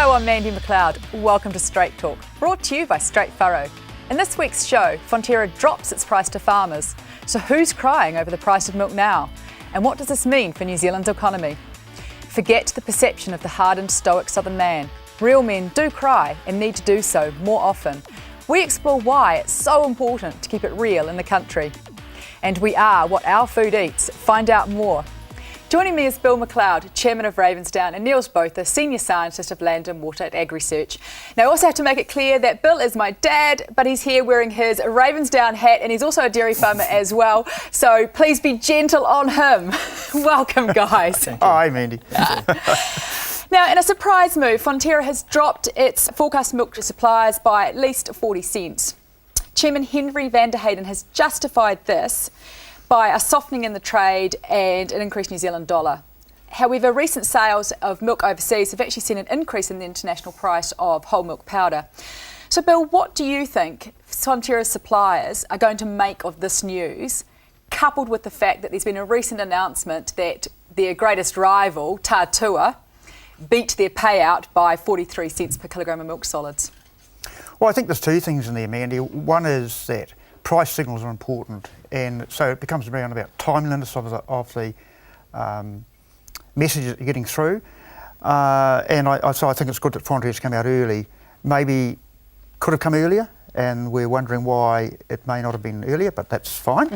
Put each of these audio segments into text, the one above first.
Hello, I'm Mandi McLeod. Welcome to Straight Talk, brought to you by Straight Furrow. In this week's show, Fonterra drops its price to farmers. So who's crying over the price of milk now? And what does this mean for New Zealand's economy? Forget the perception of the hardened, stoic southern man. Real men do cry and need to do so more often. We explore why it's so important to keep it real in the country. And we are what our food eats. Find out more. Joining me is Bill McLeod, Chairman of Ravensdown, and Neels Botha, Senior Scientist of Land and Water at Agri. Now I also have to make it clear that Bill is my dad, but he's here wearing his Ravensdown hat and he's also a dairy farmer as well. So please be gentle on him. Welcome, guys. Hi, Mandy. Now, in a surprise move, Fonterra has dropped its forecast milk to suppliers by at least 40 cents. Chairman Henry van der Hayden has justified this by a softening in the trade and an increased New Zealand dollar. However, recent sales of milk overseas have actually seen an increase in the international price of whole milk powder. So, Bill, what do you think Fonterra's suppliers are going to make of this news, coupled with the fact that there's been a recent announcement that their greatest rival, Tatua, beat their payout by 43 cents per kilogram of milk solids? Well, I think there's two things in there, Mandy. One is that price signals are important, and so it becomes around about timeliness of the message that you're getting through. So I think it's good that Fonterra's come out early. Maybe could have come earlier, and we're wondering why it may not have been earlier, but that's fine.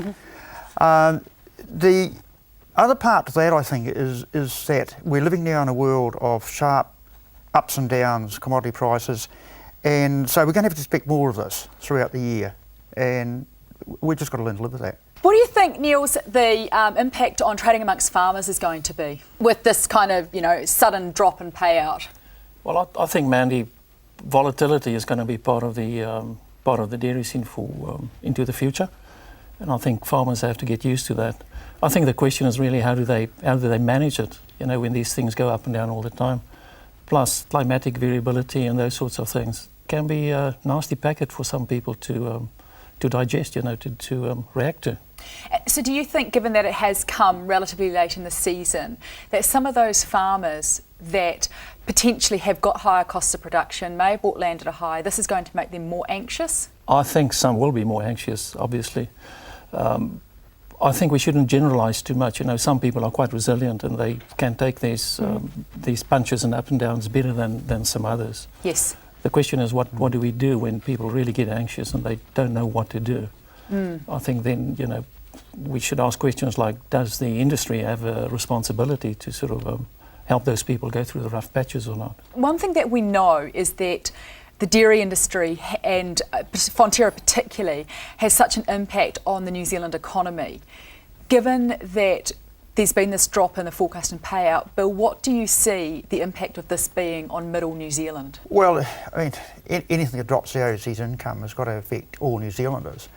Mm-hmm. The other part to that, I think, is that we're living now in a world of sharp ups and downs, commodity prices, and so we're going to have to expect more of this throughout the year. And we've just got to learn to live with that. What do you think, Neels, the impact on trading amongst farmers is going to be with this kind of, sudden drop in payout? Well, I think, Mandy, volatility is going to be part of the dairy scene for into the future, and I think farmers have to get used to that. I think the question is really how do they manage it? When these things go up and down all the time, plus climatic variability and those sorts of things can be a nasty packet for some people to digest, to react to. So do you think, given that it has come relatively late in the season, that some of those farmers that potentially have got higher costs of production, may have bought land at a high, this is going to make them more anxious? I think some will be more anxious, obviously. I think we shouldn't generalise too much. Some people are quite resilient and they can take these punches and up and downs better than some others. Yes. The question is, what do we do when people really get anxious and they don't know what to do? I think then, we should ask questions like, does the industry have a responsibility to sort of help those people go through the rough patches or not? One thing that we know is that the dairy industry, and Fonterra particularly, has such an impact on the New Zealand economy. Given that there's been this drop in the forecast and payout, Bill, what do you see the impact of this being on middle New Zealand? Well, I mean, anything that drops the overseas income has got to affect all New Zealanders.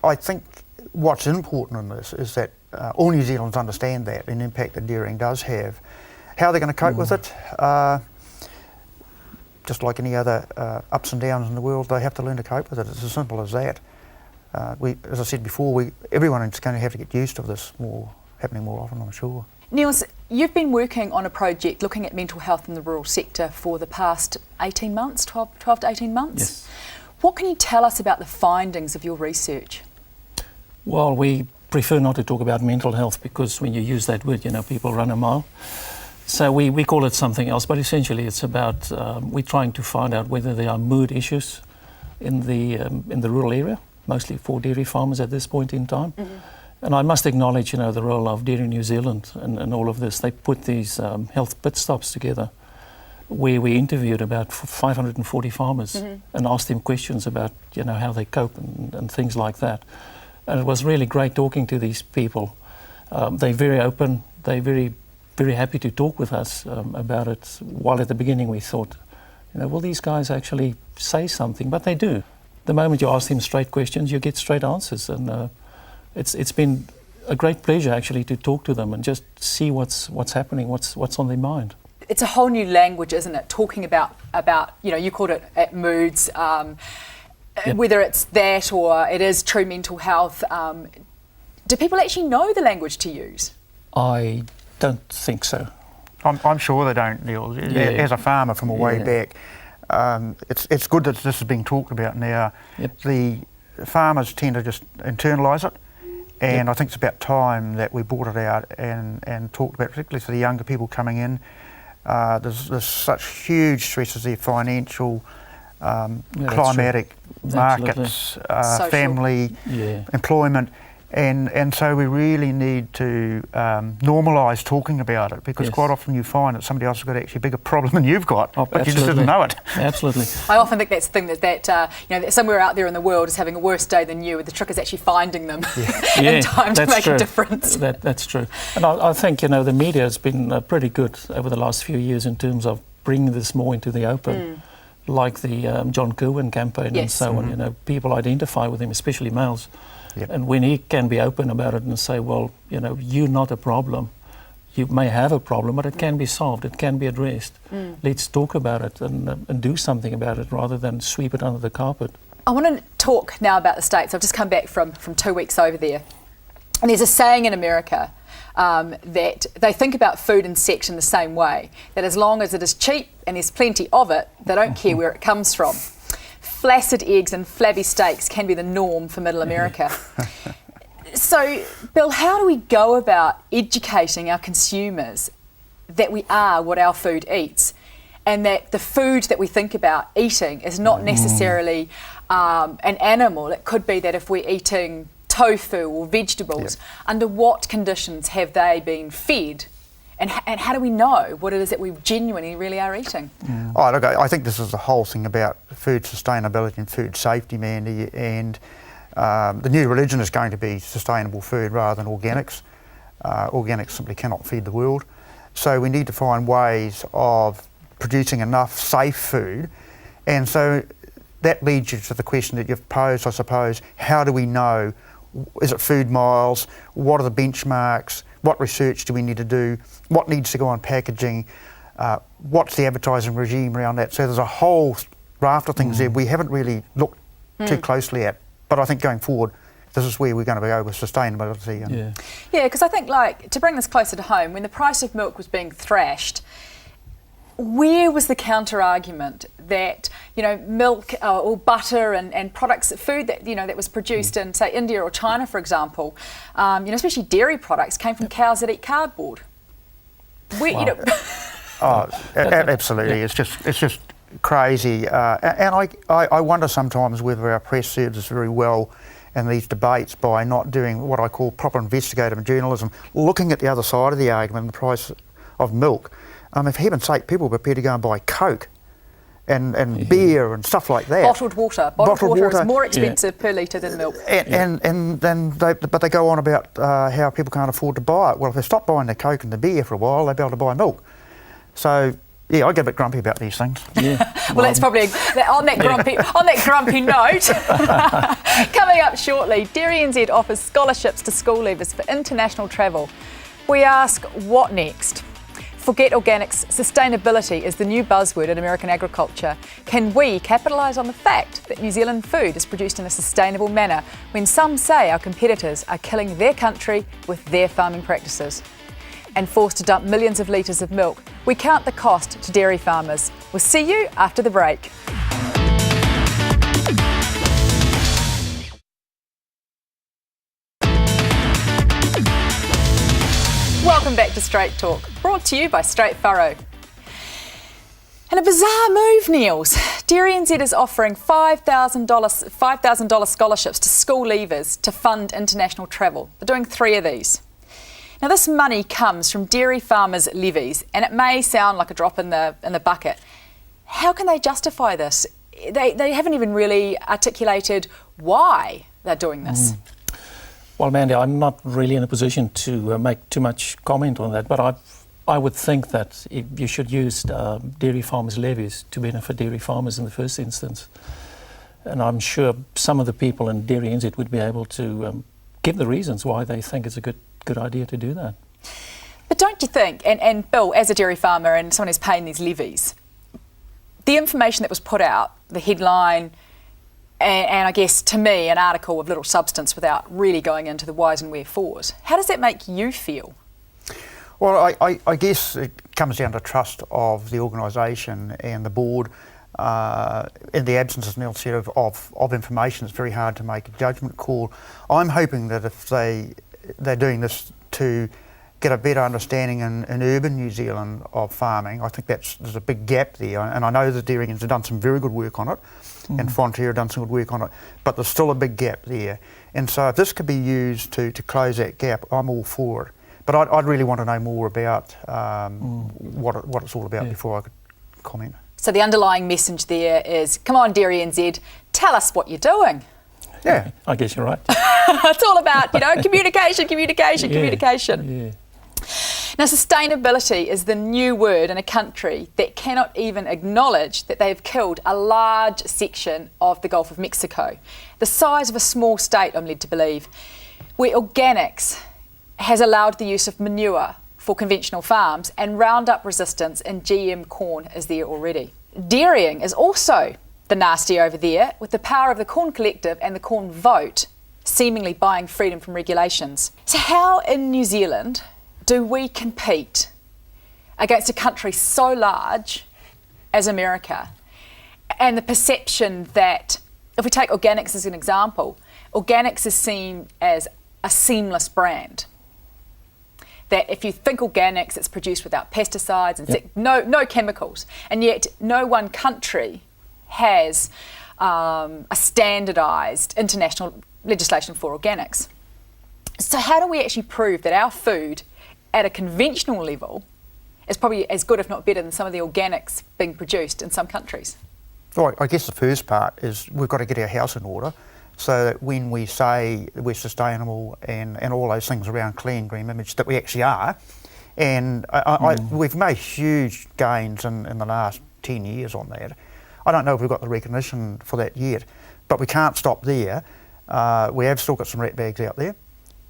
I think what's important in this is that all New Zealanders understand that and the impact that dairying does have. How they're going to cope with it, just like any other ups and downs in the world, they have to learn to cope with it. It's as simple as that. As I said before, everyone is going to have to get used to this happening more often, I'm sure. Neels, you've been working on a project looking at mental health in the rural sector for the past 18 months, 12 to 18 months. Yes. What can you tell us about the findings of your research? Well, we prefer not to talk about mental health because when you use that word, people run a mile. So we call it something else, but essentially it's about we're trying to find out whether there are mood issues in the rural area, mostly for dairy farmers at this point in time. Mm-hmm. And I must acknowledge, the role of Dairy New Zealand and all of this. They put these health pit stops together where we interviewed about 540 farmers and asked them questions about, how they cope and things like that. And it was really great talking to these people. They're very open. They're very, very happy to talk with us about it. While at the beginning we thought, will these guys actually say something? But they do. The moment you ask them straight questions, you get straight answers. And it's been a great pleasure actually to talk to them and just see what's happening, what's on their mind. It's a whole new language, isn't it? Talking about you called it moods. Yep. Whether it's that or it is true mental health, do people actually know the language to use? I don't think so. I'm sure they don't, Neels. As a farmer from a way back, it's good that this is being talked about now. The farmers tend to just internalise it, and I think it's about time that we brought it out and talked about, particularly for the younger people coming in. There's such huge stresses there, financial, climatic, markets, family, employment, and so we really need to normalise talking about it, because quite often you find that somebody else has got actually a bigger problem than you've got, but you just didn't know it. Absolutely. I often think that's the thing that somewhere out there in the world is having a worse day than you, and the trick is actually finding them in time to make a difference. That's true. And I think, the media has been pretty good over the last few years in terms of bringing this more into the open. Like the John Kirwan campaign and so on, people identify with him, especially males. And when he can be open about it and say, well, you're not a problem. You may have a problem, but it can be solved, it can be addressed. Let's talk about it and do something about it rather than sweep it under the carpet. I want to talk now about the States. I've just come back from 2 weeks over there. And there's a saying in America that they think about food and sex in the same way, that as long as it is cheap and there's plenty of it, they don't care where it comes from. Flaccid eggs and flabby steaks can be the norm for middle America. So, Bill, how do we go about educating our consumers that we are what our food eats, and that the food that we think about eating is not necessarily an animal? It could be that if we're eating tofu or vegetables, under what conditions have they been fed? And how do we know what it is that we genuinely really are eating? Oh, look, I think this is the whole thing about food sustainability and food safety, Mandy, and the new religion is going to be sustainable food rather than organics. Organics simply cannot feed the world. So we need to find ways of producing enough safe food. And so that leads you to the question that you've posed, I suppose. How do we know? Is it food miles? What are the benchmarks? What research do we need to do? What needs to go on packaging? What's the advertising regime around that? So there's a whole raft of things there we haven't really looked too closely at. But I think going forward, this is where we're going to go with sustainability. Yeah, because I think, to bring this closer to home, when the price of milk was being thrashed, where was the counter-argument that, milk or butter and products, food that, that was produced in, say, India or China, for example, especially dairy products, came from cows that eat cardboard? Absolutely. It's just crazy. And I wonder sometimes whether our press serves us very well in these debates by not doing what I call proper investigative journalism, looking at the other side of the argument, the price of milk. For heaven's sake, people are prepared to go and buy Coke and beer and stuff like that. Bottled water. Bottled water is more expensive per litre than milk. But they go on about how people can't afford to buy it. Well, if they stop buying the Coke and the beer for a while, they'll be able to buy milk. So, I get a bit grumpy about these things. Well, that's probably on that grumpy note. Coming up shortly, Dairy NZ offers scholarships to school leavers for international travel. We ask, what next? Forget organics, sustainability is the new buzzword in American agriculture. Can we capitalise on the fact that New Zealand food is produced in a sustainable manner when some say our competitors are killing their country with their farming practices? And forced to dump millions of litres of milk, we count the cost to dairy farmers. We'll see you after the break. Welcome back to Straight Talk, brought to you by Straight Furrow. And a bizarre move, Neels. Dairy NZ is offering $5,000 scholarships to school leavers to fund international travel. They're doing 3 of these. Now, this money comes from dairy farmers' levies, and it may sound like a drop in the bucket. How can they justify this? They haven't even really articulated why they're doing this. Well, Mandy, I'm not really in a position to make too much comment on that, but I would think that you should use dairy farmers' levies to benefit dairy farmers in the first instance. And I'm sure some of the people in Dairy NZ would be able to give the reasons why they think it's a good idea to do that. But don't you think, and Bill, as a dairy farmer and someone who's paying these levies, the information that was put out, the headline, and I guess, to me, an article of little substance without really going into the whys and wherefores. How does that make you feel? Well, I guess it comes down to trust of the organisation and the board. In the absence, as Neil said, of information, it's very hard to make a judgment call. I'm hoping that if they're doing this to get a better understanding in urban New Zealand of farming, I think there's a big gap there, and I know the dairyans have done some very good work on it, and Fonterra have done some good work on it, but there's still a big gap there. And so if this could be used to close that gap, I'm all for it. But I'd really want to know more about what it's all about before I could comment. So the underlying message there is, come on, Dairy NZ, tell us what you're doing. Yeah. I guess you're right. It's all about, communication. Yeah. Now, sustainability is the new word in a country that cannot even acknowledge that they have killed a large section of the Gulf of Mexico, the size of a small state, I'm led to believe, where organics has allowed the use of manure for conventional farms, and Roundup resistance in GM corn is there already. Dairying is also the nasty over there, with the power of the Corn Collective and the Corn Vote seemingly buying freedom from regulations. So how in New Zealand do we compete against a country so large as America, and the perception that, if we take organics as an example, organics is seen as a seamless brand? That if you think organics, it's produced without pesticides and no chemicals, and yet no one country has a standardised international legislation for organics. So how do we actually prove that our food at a conventional level is probably as good, if not better, than some of the organics being produced in some countries? Well, I guess the first part is we've got to get our house in order, so that when we say we're sustainable and all those things around clean, green image, that we actually are. And we've made huge gains in the last 10 years on that. I don't know if we've got the recognition for that yet, but we can't stop there. We have still got some rat bags out there.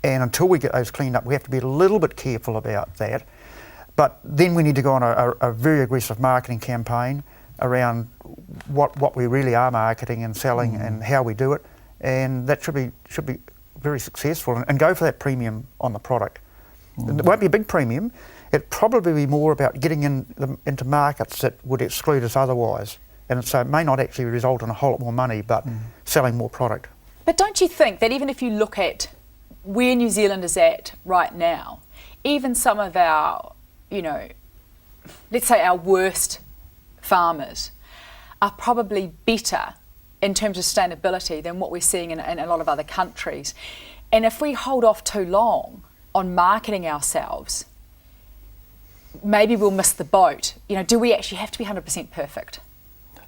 And until we get those cleaned up, we have to be a little bit careful about that. But then we need to go on a very aggressive marketing campaign around what we really are marketing and selling and how we do it. And that should be very successful, and go for that premium on the product. It won't be a big premium. It'd probably be more about getting into markets that would exclude us otherwise. And so it may not actually result in a whole lot more money, but selling more product. But don't you think that even if you look at where New Zealand is at right now, even some of our, let's say our worst farmers are probably better in terms of sustainability than what we're seeing in a lot of other countries? And if we hold off too long on marketing ourselves, maybe we'll miss the boat. Do we actually have to be 100% perfect?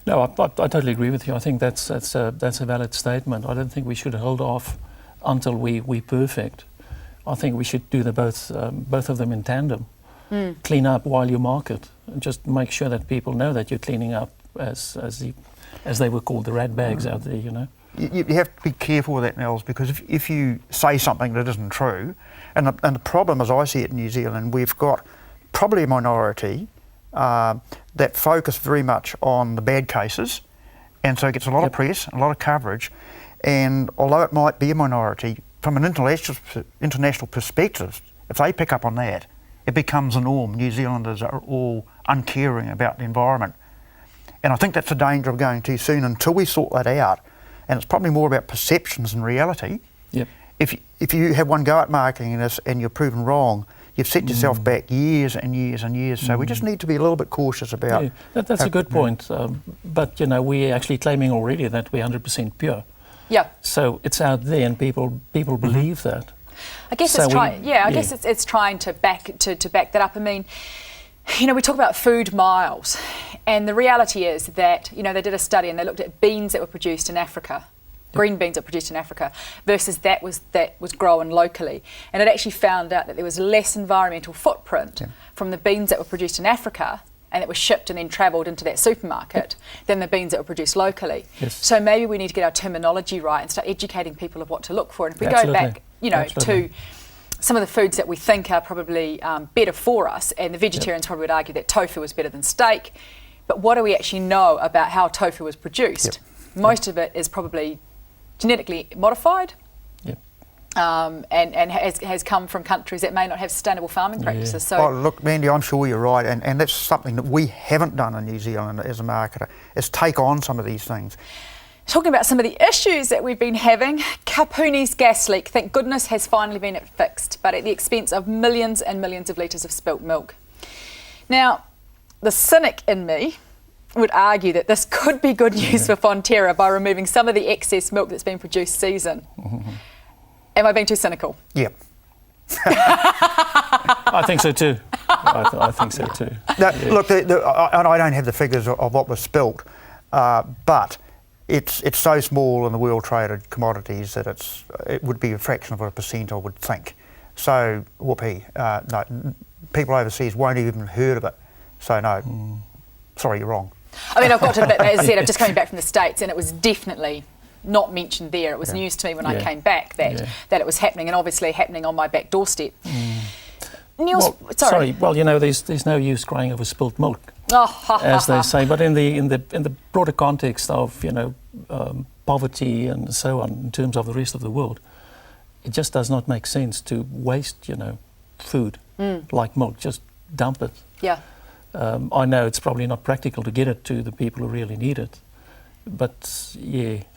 No, I totally agree with you. I think that's a valid statement. I don't think we should hold off until we're perfect. I think we should do both of them in tandem. Clean up while you market, and just make sure that people know that you're cleaning up, as they were called, the rat bags out there. You have to be careful with that, Neels, because if you say something that isn't true, and the problem, as I see it in New Zealand, we've got probably a minority that focus very much on the bad cases, and so it gets a lot of press, a lot of coverage. And although it might be a minority, from an international perspective, if they pick up on that, it becomes a norm. New Zealanders are all uncaring about the environment. And I think that's the danger of going too soon until we sort that out. And it's probably more about perceptions than reality. Yep. If you have one go at marketing this and you're proven wrong, you've set yourself back years and years and years. So we just need to be a little bit cautious about. Yeah, that's a good point. But we're actually claiming already that we're 100% pure. Yeah. So it's out there, and people believe that. I guess So it's trying. I guess it's trying to back that up. I mean, we talk about food miles, and the reality is that they did a study and they looked at beans that were produced in Africa, green beans that were produced in Africa, versus that was grown locally, and it actually found out that there was less environmental footprint from the beans that were produced in Africa and that were shipped and then travelled into that supermarket than the beans that were produced locally. Yes. So maybe we need to get our terminology right and start educating people of what to look for. And if we go back, to some of the foods that we think are probably better for us, and the vegetarians probably would argue that tofu is better than steak, but what do we actually know about how tofu was produced? Most of it is probably genetically modified. and has come from countries that may not have sustainable farming practices. So, look, Mandy, I'm sure you're right, and that's something that we haven't done in New Zealand as a marketer, is take on some of these things. talking about some of the issues that we've been having, Kapuni's gas leak, thank goodness, has finally been fixed, but at the expense of millions and millions of litres of spilt milk. Now, the cynic in me would argue that this could be good news for Fonterra by removing some of the excess milk that's been produced season. Am I being too cynical? Yep. I think so too. I think so too. No, look, and I don't have the figures of what was spilt, but it's so small in the world traded commodities that it would be a fraction of a percent, I would think. So, whoopee. No, people overseas won't even have heard of it. So no, sorry, you're wrong. I mean, I've got to admit, as I said, I'm just coming back from the States, and it was definitely not mentioned there. It was news to me when I came back that it was happening, and obviously happening on my back doorstep. Neels, sorry. Well, you know, there's no use crying over spilt milk, as they say. But in the broader context of poverty and so on, in terms of the rest of the world, it just does not make sense to waste food like milk. Just dump it. Yeah. I know it's probably not practical to get it to the people who really need it, but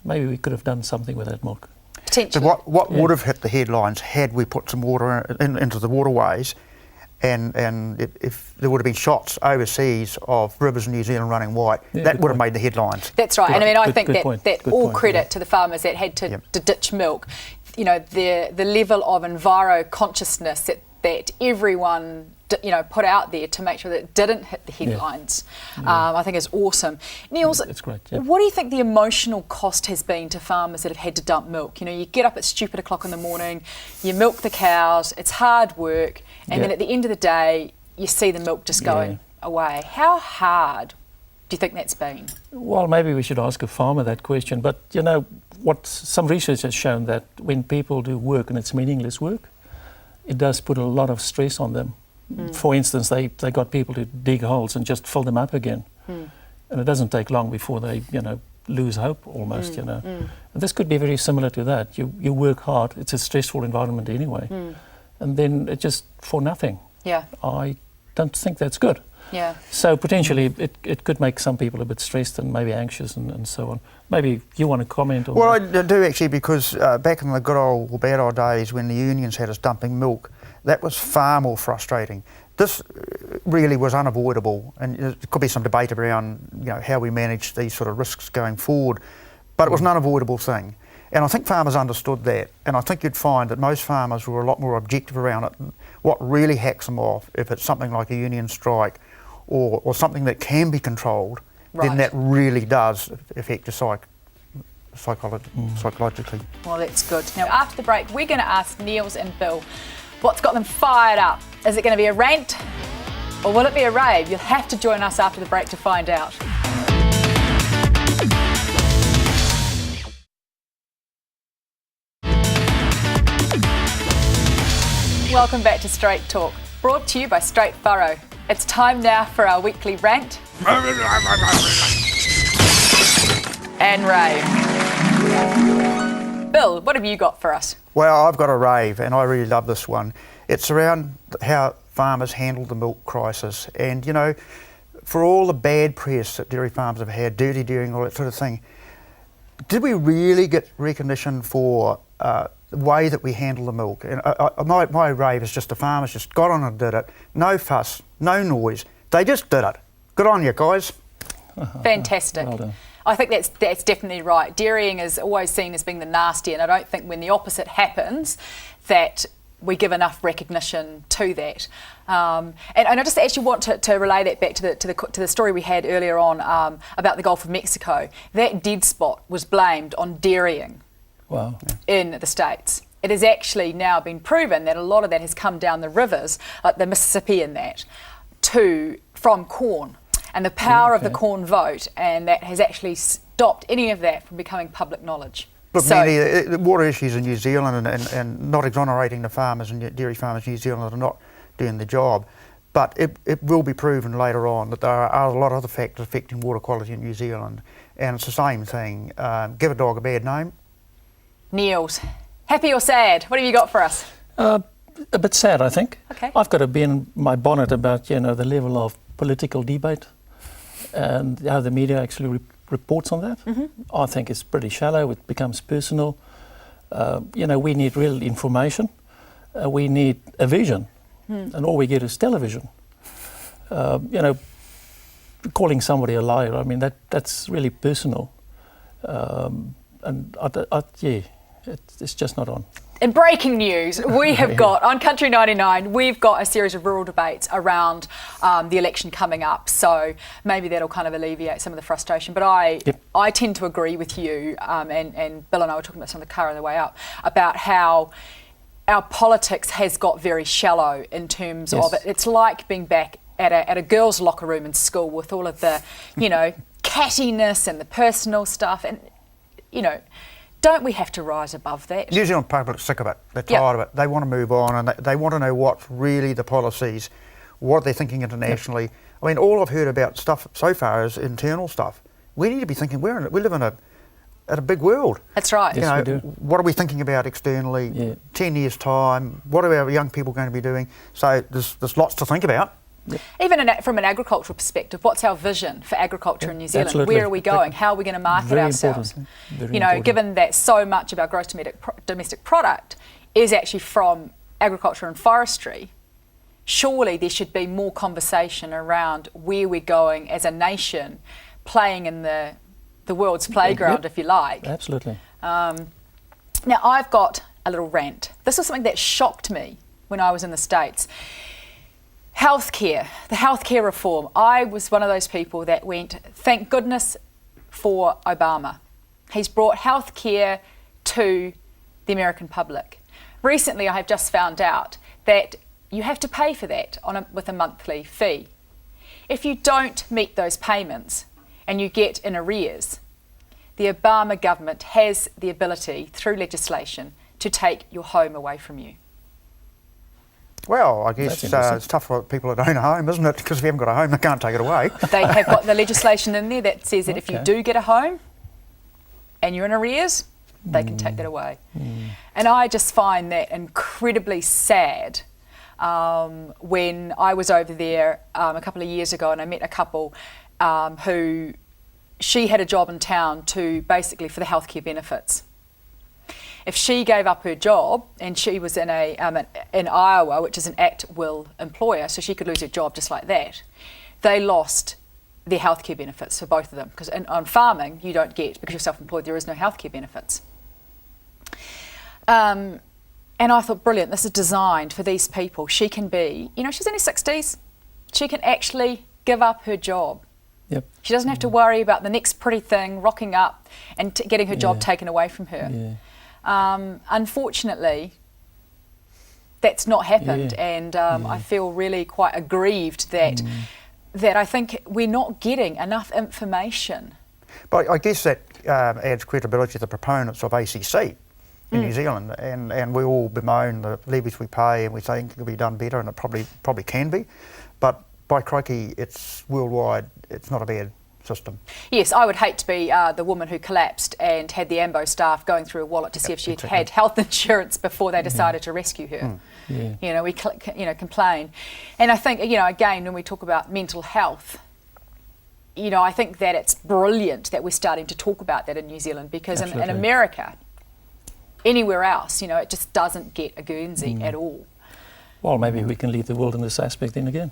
maybe we could have done something with that milk. Potentially. But what would have hit the headlines had we put some water into the waterways, and if there would have been shots overseas of rivers in New Zealand running white, that would have made the headlines. That's right, and I mean, I think that all point, credit to the farmers that had to ditch milk. You know, the level of enviro consciousness that everyone put out there to make sure that it didn't hit the headlines, I think is awesome. Neels, it's great. What do you think the emotional cost has been to farmers that have had to dump milk? You know, you get up at stupid o'clock in the morning, you milk the cows, it's hard work, and then at the end of the day, you see the milk just going away. How hard do you think that's been? Well, maybe we should ask a farmer that question, but what some research has shown that when people do work and it's meaningless work, it does put a lot of stress on them. For instance, they got people to dig holes and just fill them up again. And it doesn't take long before they, lose hope almost, And this could be very similar to that. You work hard, it's a stressful environment anyway. And then it just for nothing. Yeah. I don't think that's good. Yeah. So potentially it could make some people a bit stressed and maybe anxious and so on. Maybe you want to comment on that? Well, I do actually, because back in the good old or bad old days when the unions had us dumping milk, that was far more frustrating. This really was unavoidable, and there could be some debate around how we manage these sort of risks going forward, but it was an unavoidable thing. And I think farmers understood that, and I think you'd find that most farmers were a lot more objective around it. What really hacks them off, if it's something like a union strike or something that can be controlled, then that really does affect you psychologically. Well, that's good. Now, after the break, we're going to ask Neels and Bill what's got them fired up. Is it going to be a rant or will it be a rave? You'll have to join us after the break to find out. Welcome back to Straight Talk, brought to you by Straight Furrow. It's time now for our weekly rant and rave. Bill, what have you got for us? Well, I've got a rave, and I really love this one. It's around how farmers handled the milk crisis, and for all the bad press that dairy farms have had, dirty dairying, all that sort of thing, did we really get recognition for the way that we handle the milk? And my rave is just the farmers just got on and did it. No fuss, no noise. They just did it. Good on you, guys. Fantastic. Well done. I think that's definitely right. Dairying is always seen as being the nasty, and I don't think when the opposite happens that we give enough recognition to that. And I just actually want to relay that back to the story we had earlier on about the Gulf of Mexico. That dead spot was blamed on dairying. Wow. In the States. It has actually now been proven that a lot of that has come down the rivers, like the Mississippi and that, from corn. And the power of the corn vote, and that has actually stopped any of that from becoming public knowledge. Look, Mandy, the water issues in New Zealand and not exonerating the farmers and dairy farmers in New Zealand are not doing the job, but it will be proven later on that there are a lot of other factors affecting water quality in New Zealand, and it's the same thing. Give a dog a bad name. Neels, Happy or sad? What have you got for us? A bit sad, I think. Okay. I've got to be in my bonnet about, the level of political debate and how the media actually reports on that. I think it's pretty shallow. It becomes personal. We need real information. We need a vision. And all we get is television. Calling somebody a liar, I mean, that's really personal. It's just not on. In breaking news, we have got, on Country 99, we've got a series of rural debates around the election coming up. So maybe that'll kind of alleviate some of the frustration. But I tend to agree with you, and Bill and I were talking about some of the car on the way up, about how our politics has got very shallow in terms of it. It's like being back at a girls' locker room in school with all of the, cattiness and the personal stuff. And, don't we have to rise above that? New Zealand public's sick of it. They're tired of it. They want to move on, and they want to know what's really the policies, what they're thinking internationally. I mean, all I've heard about stuff so far is internal stuff. We need to be thinking we live in a big world. That's right. Yes, we do. What are we thinking about externally? 10 years' time, what are our young people going to be doing? So there's lots to think about. Even from an agricultural perspective, what's our vision for agriculture in New Zealand? Absolutely. Where are we going? How are we going to market Very ourselves? important. Very important. Given that so much of our gross domestic product is actually from agriculture and forestry, surely there should be more conversation around where we're going as a nation, playing in the world's playground, if you like. Absolutely. Now, I've got a little rant. This was something that shocked me when I was in the States. Healthcare, the healthcare reform. I was one of those people that went, thank goodness for Obama. He's brought healthcare to the American public. Recently, I have just found out that you have to pay for that with a monthly fee. If you don't meet those payments and you get in arrears, the Obama government has the ability, through legislation, to take your home away from you. Well, I guess it's tough for people that own a home, isn't it? Because if you haven't got a home, they can't take it away. They have got the legislation in there that says that if you do get a home and you're in arrears, they can take that away. And I just find that incredibly sad. When I was over there a couple of years ago and I met a couple who, she had a job in town basically for the healthcare benefits. If she gave up her job, and she was in Iowa, which is an at-will employer, so she could lose her job just like that, they lost their healthcare benefits for both of them. Because on farming, you don't get, because you're self-employed, there is no healthcare benefits. And I thought, brilliant, this is designed for these people. She can be, she's in her 60s. She can actually give up her job. Yep. She doesn't have to worry about the next pretty thing rocking up and getting her job taken away from her. Yeah. Unfortunately, that's not happened, and I feel really quite aggrieved that I think we're not getting enough information. But I guess that adds credibility to the proponents of ACC in New Zealand, and we all bemoan the levies we pay, and we think it could be done better, and it probably can be. But by crikey, it's worldwide. It's not a bad system. Yes, I would hate to be the woman who collapsed and had the AMBO staff going through her wallet to see if she'd had health insurance before they decided to rescue her. We complain. And I think, again, when we talk about mental health, I think that it's brilliant that we're starting to talk about that in New Zealand, because in America, anywhere else, it just doesn't get a Guernsey at all. Well, maybe we can lead the world in this aspect then again.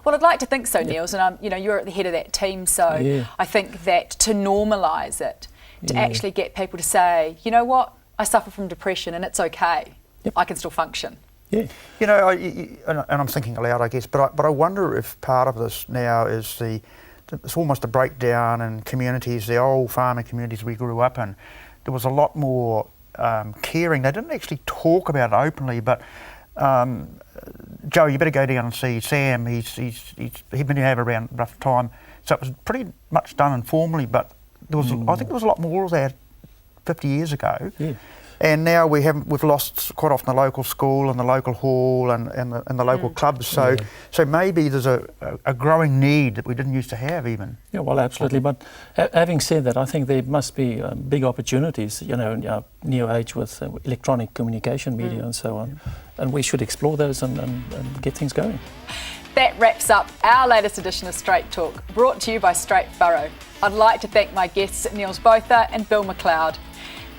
Well, I'd like to think so, Neels, and you're at the head of that team, so I think that to normalise it, to actually get people to say, you know what, I suffer from depression and it's okay, I can still function. Yeah. And I'm thinking aloud, I guess, but I wonder if part of this now is it's almost a breakdown in communities, the old farming communities we grew up in. There was a lot more caring. They didn't actually talk about it openly, but Joe, you better go down and see Sam. He's been here around rough time, so it was pretty much done informally. But there was, I think, there was a lot more of that 50 years ago. Yeah. And now we've lost quite often the local school and the local hall and the local clubs. So maybe there's a growing need that we didn't used to have even. Yeah, well, absolutely. But having said that, I think there must be big opportunities, in our new age with electronic communication media and so on. And we should explore those and get things going. That wraps up our latest edition of Straight Talk, brought to you by Straight Furrow. I'd like to thank my guests, Neels Botha and Bill McLeod.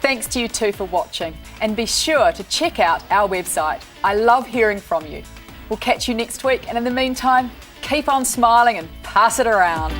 Thanks to you too for watching, and be sure to check out our website. I love hearing from you. We'll catch you next week, and in the meantime, keep on smiling and pass it around.